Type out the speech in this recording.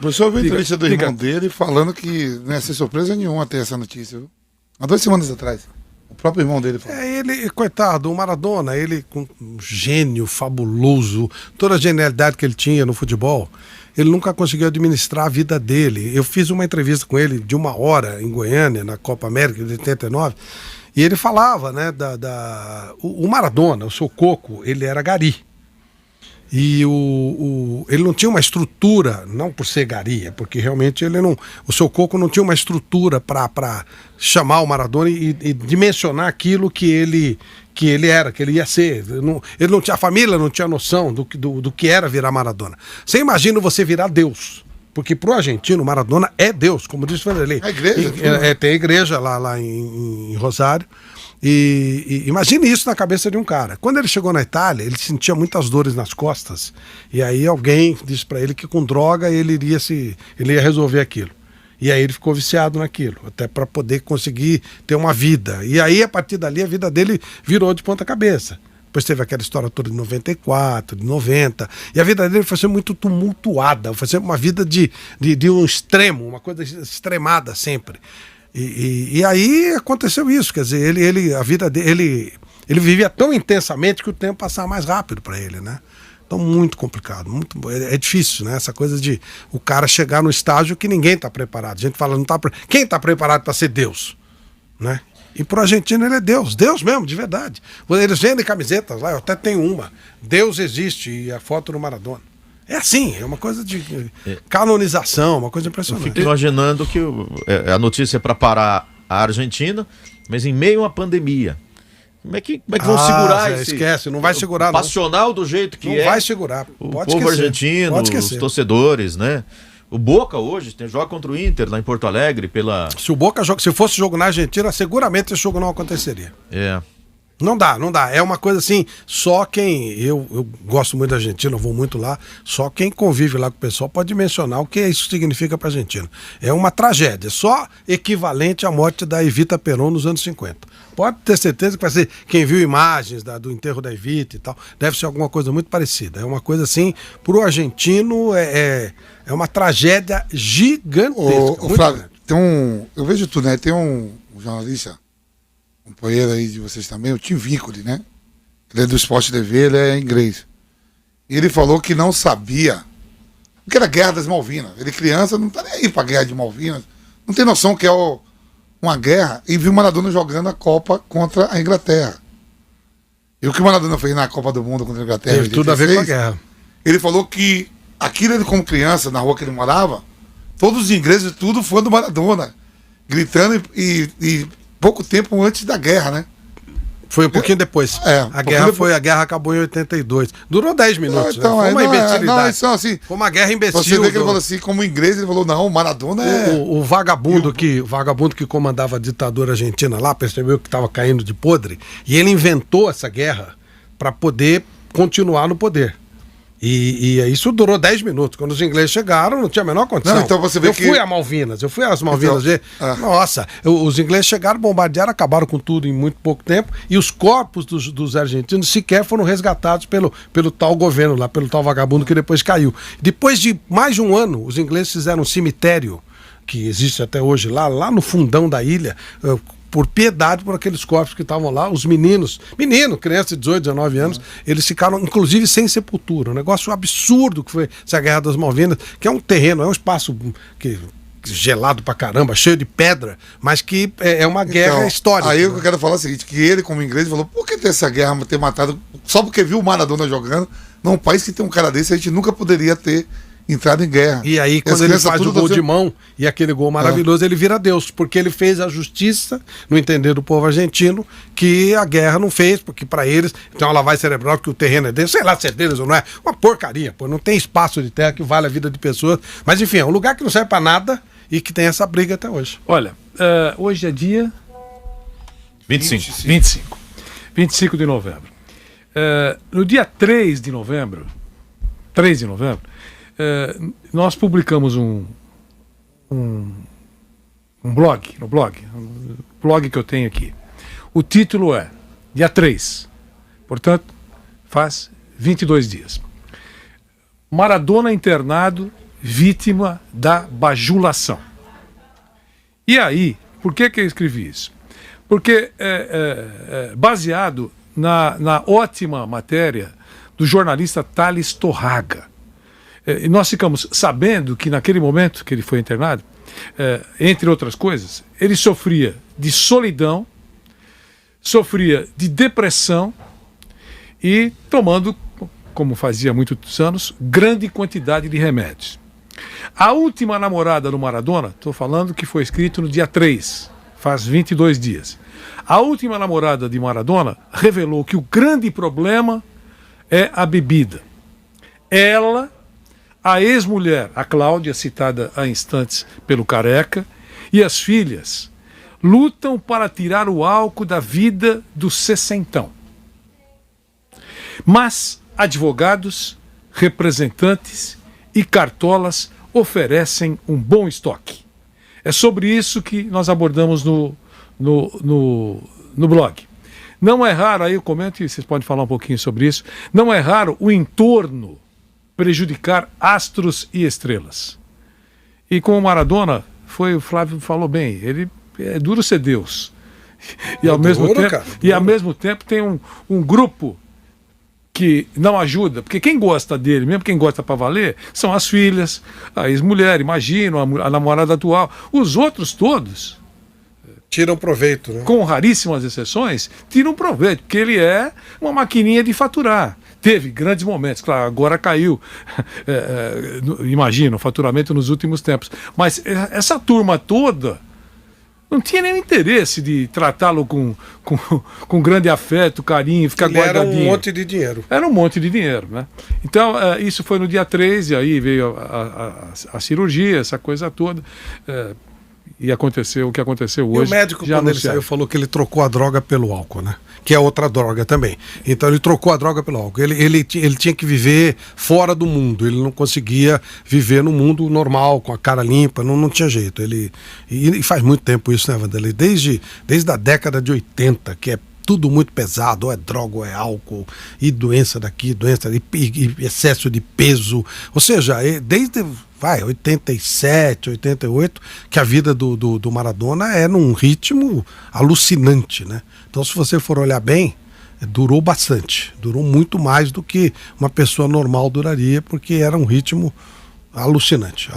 Você ouviu a entrevista do irmão dele falando que não ia ser surpresa nenhuma ter essa notícia, viu? Há 2 semanas atrás. O próprio irmão dele falou. Ele, coitado, o Maradona, ele com um gênio fabuloso, toda a genialidade que ele tinha no futebol, ele nunca conseguiu administrar a vida dele. Eu fiz uma entrevista com ele de 1 hora em Goiânia, na Copa América de 89, e ele falava, né, o Maradona, o seu Coco, ele era gari. E ele não tinha uma estrutura, não por ser gari, porque realmente o seu Coco não tinha uma estrutura para chamar o Maradona e dimensionar aquilo que ele era, que ele ia ser. Ele não tinha, a família não tinha noção do que era virar Maradona. Você imagina você virar Deus, porque pro argentino Maradona é Deus, como disse o Vanderlei. A igreja? Tem a igreja lá em Rosário. E imagine isso na cabeça de um cara. Quando ele chegou na Itália, ele sentia muitas dores nas costas. E aí alguém disse para ele que com droga ele ia resolver aquilo. E aí ele ficou viciado naquilo, até para poder conseguir ter uma vida. E aí, a partir dali, a vida dele virou de ponta cabeça. Depois teve aquela história toda de 94, de 90. E a vida dele foi sempre muito tumultuada. Foi sempre uma vida de um extremo, uma coisa extremada sempre. E aí aconteceu isso, quer dizer, a vida dele, ele vivia tão intensamente que o tempo passava mais rápido para ele, né? Então, muito complicado, é difícil, né? Essa coisa de o cara chegar no estágio que ninguém está preparado. A gente fala, quem está preparado para ser Deus, né? E pro argentino ele é Deus mesmo, de verdade. Eles vendem camisetas lá, eu até tenho uma, Deus existe, e a foto do Maradona. É assim, é uma coisa de canonização, uma coisa impressionante. Eu fico imaginando que a notícia é para parar a Argentina, mas em meio a uma pandemia. Como é que vão segurar esse... Esquece, não vai segurar, passional do jeito que não vai segurar. O povo argentino, os torcedores, né? O Boca hoje joga contra o Inter lá em Porto Alegre pela... Se fosse jogo na Argentina, seguramente esse jogo não aconteceria. Não dá. É uma coisa assim, só quem... Eu gosto muito da Argentina, eu vou muito lá, só quem convive lá com o pessoal pode mencionar o que isso significa para a Argentina. É uma tragédia, só equivalente à morte da Evita Peron nos anos 50. Pode ter certeza que vai ser, quem viu imagens do enterro da Evita e tal, deve ser alguma coisa muito parecida. É uma coisa assim, pro argentino é uma tragédia gigantesca. Ô Flávio, eu vejo tudo, né? Tem um jornalista, um companheiro aí de vocês também, o Tim Vincoli, né? Ele é do Sport TV, ele é inglês. E ele falou que não sabia o que era a Guerra das Malvinas. Ele criança, não tá nem aí pra Guerra de Malvinas, não tem noção que é uma guerra, e viu o Maradona jogando a Copa contra a Inglaterra. E o que o Maradona fez na Copa do Mundo contra a Inglaterra? Teve tudo a ver com a guerra. Ele falou que aquilo, ele como criança, na rua que ele morava, todos os ingleses, tudo foi do Maradona, gritando e pouco tempo antes da guerra, né? Foi um pouquinho depois. A guerra acabou em 82. Durou 10 minutos, então, né? Foi uma imbecilidade. Assim, foi uma guerra imbecil. Você vê que ele falou assim, como inglês, ele falou, não, o Maradona o vagabundo que comandava a ditadura argentina lá, percebeu que estava caindo de podre, e ele inventou essa guerra para poder continuar no poder. E isso durou 10 minutos. Quando os ingleses chegaram, não tinha a menor condição. Não, então você vê fui às Malvinas ver. Nossa, os ingleses chegaram, bombardearam, acabaram com tudo em muito pouco tempo, e os corpos dos argentinos sequer foram resgatados pelo tal governo lá, pelo tal vagabundo que depois caiu. Depois de mais de um ano, os ingleses fizeram um cemitério, que existe até hoje lá no fundão da ilha, por piedade por aqueles corpos que estavam lá, os meninos, crianças de 18, 19 anos, eles ficaram, inclusive, sem sepultura. Um negócio absurdo que foi essa Guerra das Malvinas, que é um terreno, é um espaço gelado pra caramba, cheio de pedra, mas que é uma guerra histórica. Aí eu quero falar o seguinte, que ele, como inglês, falou, por que ter essa guerra, ter matado, só porque viu o Maradona jogando? Não, um país que tem um cara desse, a gente nunca poderia ter entrado em guerra. E aí, quando ele faz o gol de mão, e aquele gol maravilhoso, ele vira Deus, porque ele fez a justiça, no entender do povo argentino, que a guerra não fez, porque para eles tem uma lavagem cerebral, que o terreno é deles, sei lá se é deles ou não é, uma porcaria, não tem espaço de terra que vale a vida de pessoas, mas enfim, é um lugar que não serve para nada e que tem essa briga até hoje. Olha, hoje é dia 25 de novembro. No dia 3 de novembro, nós publicamos um blog que eu tenho aqui. O título é dia 3, portanto faz 22 dias. Maradona internado vítima da bajulação. E aí, por que eu escrevi isso? Porque baseado na ótima matéria do jornalista Thales Torraga. E nós ficamos sabendo que naquele momento que ele foi internado, entre outras coisas, ele sofria de solidão, sofria de depressão e tomando, como fazia há muitos anos, grande quantidade de remédios. A última namorada do Maradona, estou falando que foi escrito no dia 3, faz 22 dias. A última namorada de Maradona revelou que o grande problema é a bebida. Ela, a ex-mulher, a Cláudia, citada há instantes pelo Careca, e as filhas lutam para tirar o álcool da vida do sessentão. Mas advogados, representantes e cartolas oferecem um bom estoque. É sobre isso que nós abordamos no blog. Não é raro, aí eu comento e vocês podem falar um pouquinho sobre isso, não é raro o entorno prejudicar astros e estrelas. E com o Maradona, o Flávio falou bem, ele é duro ser Deus. E ao mesmo tempo tem um grupo que não ajuda, porque quem gosta dele, mesmo quem gosta para valer, são as filhas, a ex-mulher, imagino, a namorada atual. Os outros todos tiram proveito, né? Com raríssimas exceções, tiram proveito, porque ele é uma maquininha de faturar. Teve grandes momentos, claro, agora caiu, imagino, o faturamento nos últimos tempos. Mas essa turma toda não tinha nenhum interesse de tratá-lo com grande afeto, carinho, ficar guardadinho. Era um monte de dinheiro. Era um monte de dinheiro, né? Então, isso foi no dia 3, e aí veio a cirurgia, essa coisa toda. E aconteceu o que aconteceu hoje. E o médico, quando ele saiu, falou que ele trocou a droga pelo álcool, né? Que é outra droga também. Então ele trocou a droga pelo álcool. Ele tinha que viver fora do mundo. Ele não conseguia viver no mundo normal, com a cara limpa, não tinha jeito. E faz muito tempo isso, né, Vanderlei? Desde a década de 80, que é tudo muito pesado, ou é droga, ou é álcool, e doença daqui, doença e excesso de peso. Ou seja, desde 87, 88, que a vida do Maradona é num ritmo alucinante, né? Então, se você for olhar bem, durou bastante, durou muito mais do que uma pessoa normal duraria, porque era um ritmo alucinante.